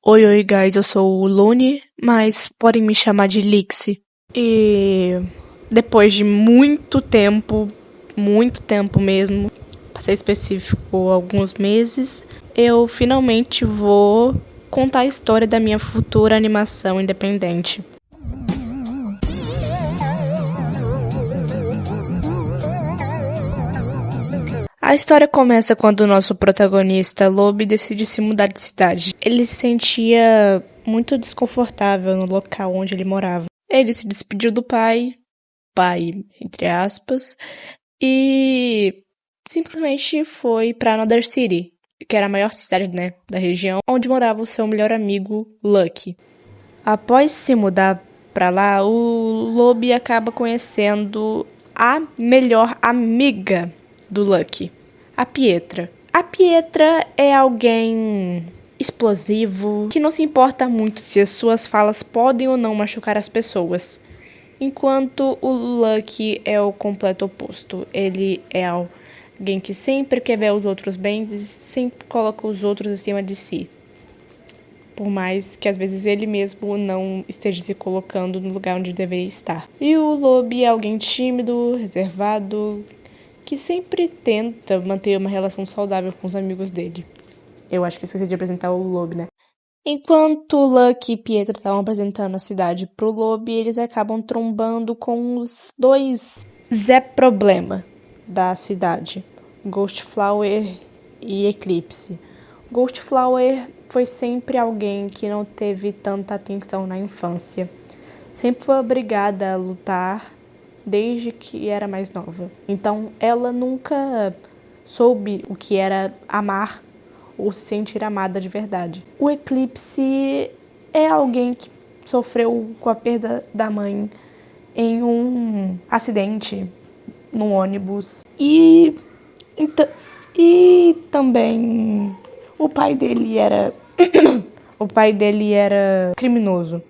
Oi, oi, guys, eu sou o Lune, mas podem me chamar de Lixie. E depois de muito tempo mesmo, pra ser específico, alguns meses, eu finalmente vou contar a história da minha futura animação independente. A história começa quando o nosso protagonista, Lobe, decide se mudar de cidade. Ele se sentia muito desconfortável no local onde ele morava. Ele se despediu do pai, entre aspas, e simplesmente foi para Another City, que era a maior cidade, né, da região, onde morava o seu melhor amigo, Lucky. Após se mudar para lá, o Lobe acaba conhecendo a melhor amiga do Lucky, a Pietra. A Pietra é alguém explosivo, que não se importa muito se as suas falas podem ou não machucar as pessoas. Enquanto o Lucky é o completo oposto. Ele é alguém que sempre quer ver os outros bem e sempre coloca os outros acima de si. Por mais que às vezes ele mesmo não esteja se colocando no lugar onde deveria estar. E o Lobe é alguém tímido, reservado, que sempre tenta manter uma relação saudável com os amigos dele. Eu acho que esqueci de apresentar o Lobe, né? Enquanto Lucky e Pietra estavam apresentando a cidade pro Lobe, eles acabam trombando com os dois Zé Problema da cidade, Ghost Flower e Eclipse. Ghost Flower foi sempre alguém que não teve tanta atenção na infância. Sempre foi obrigada a lutar desde que era mais nova. Então ela nunca soube o que era amar ou se sentir amada de verdade. O Eclipse é alguém que sofreu com a perda da mãe em um acidente no ônibus. E também o pai dele era o pai dele era criminoso.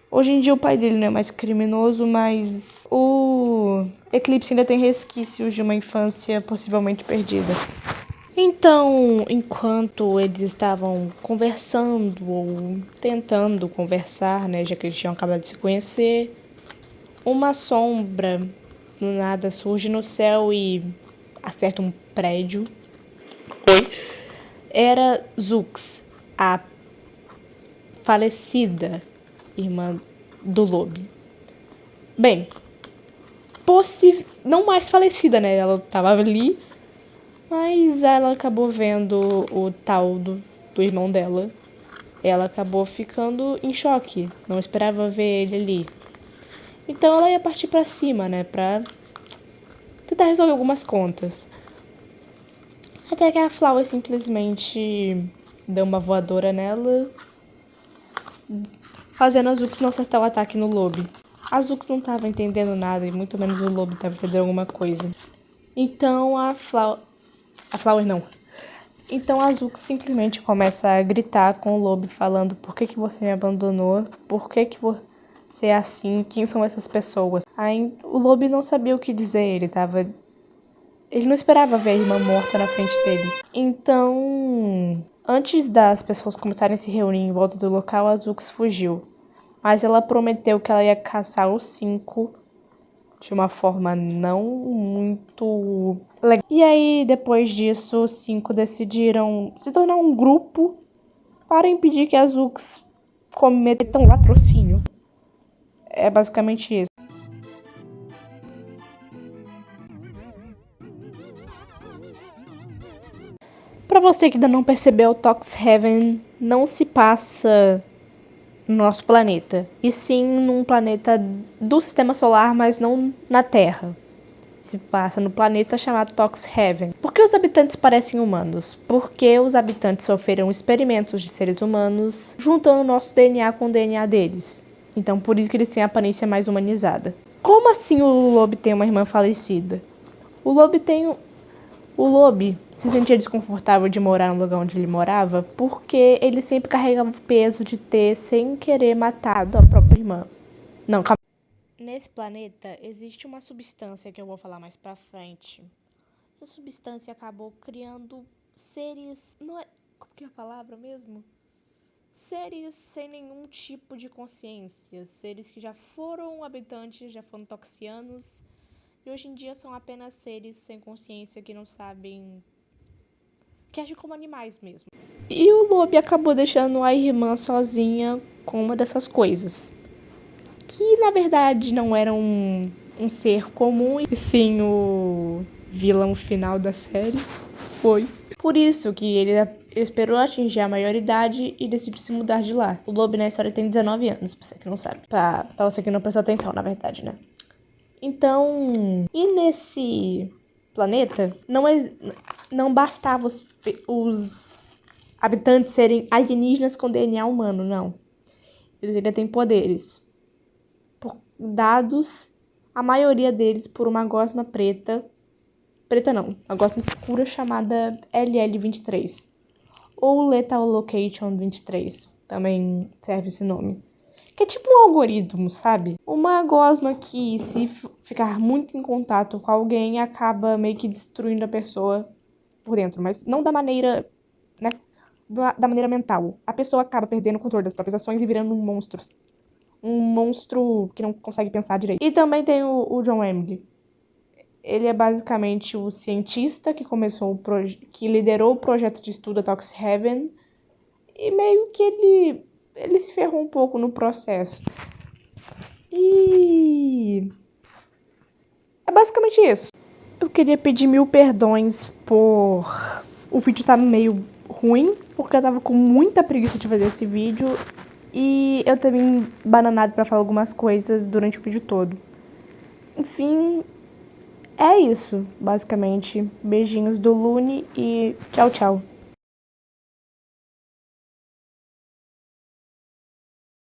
Hoje em dia o pai dele não é mais criminoso, mas o Eclipse ainda tem resquícios de uma infância possivelmente perdida. Então, enquanto eles estavam conversando ou tentando conversar, né, já que eles tinham acabado de se conhecer, uma sombra do nada surge no céu e acerta um prédio. Era Zux, a falecida irmã do Lobe. Bem, não mais falecida, né? Ela tava ali, mas ela acabou vendo o tal do irmão dela. Ela acabou ficando em choque, não esperava ver ele ali. Então ela ia partir pra cima, né, pra tentar resolver algumas contas. Até que a Flower simplesmente deu uma voadora nela, fazendo a Zux não acertar o ataque no Lobe. A Zux não tava entendendo nada, e muito menos o Lobe tava entendendo alguma coisa. Então a Flower não. Então a Zux simplesmente começa a gritar com o Lobe, falando: por que você me abandonou? Por que você é assim? Quem são essas pessoas? Aí o Lobe não sabia o que dizer, ele não esperava ver a irmã morta na frente dele. Então, antes das pessoas começarem a se reunir em volta do local, a Zux fugiu. Mas ela prometeu que ela ia caçar os 5 de uma forma não muito legal. E aí, depois disso, os 5 decidiram se tornar um grupo para impedir que a Zux cometa um latrocínio. É basicamente isso. Para você que ainda não percebeu, Tox Heaven não se passa no nosso planeta, e sim num planeta do sistema solar, mas não na Terra. Se passa no planeta chamado Tox Heaven. Por que os habitantes parecem humanos? Porque os habitantes sofreram experimentos de seres humanos, juntando o nosso DNA com o DNA deles. Então por isso que eles têm a aparência mais humanizada. Como assim o Lobe tem uma irmã falecida? O Lobe se sentia desconfortável de morar no lugar onde ele morava porque ele sempre carregava o peso de ter, sem querer, matado a própria irmã. Não, calma. Nesse planeta existe uma substância que eu vou falar mais pra frente. Essa substância acabou criando seres... Não é... Como que é a palavra mesmo? seres sem nenhum tipo de consciência, seres que já foram habitantes, já foram toxianos, e hoje em dia são apenas seres sem consciência que não sabem, que agem como animais mesmo. E o Lobby acabou deixando a irmã sozinha com uma dessas coisas, que na verdade não era um ser comum, e sim o vilão final da série. Foi por isso que ele esperou atingir a maioridade e decidiu se mudar de lá. O Lobby na história tem 19 anos, pra você que não sabe. Pra você que não prestou atenção, na verdade, né? Então, e nesse planeta, não bastava os habitantes serem alienígenas com DNA humano, não. Eles ainda têm poderes. Dados, a maioria deles, por uma gosma preta não, uma gosma escura chamada LL23. Ou Lethal Location 23, também serve esse nome. Que é tipo um algoritmo, sabe? Uma gosma que, se ficar muito em contato com alguém, acaba meio que destruindo a pessoa por dentro. Mas não da maneira, né? Da maneira mental. A pessoa acaba perdendo o controle das próprias ações e virando um monstro. Um monstro que não consegue pensar direito. E também tem o John Emily. Ele é basicamente o cientista que que liderou o projeto de estudo da Tox Heaven. E meio que ele se ferrou um pouco no processo. E é basicamente isso. Eu queria pedir 1000 perdões por o vídeo estar meio ruim, porque eu tava com muita preguiça de fazer esse vídeo. E eu também bananado pra falar algumas coisas durante o vídeo todo. Enfim, é isso, basicamente. Beijinhos do Lune e tchau, tchau.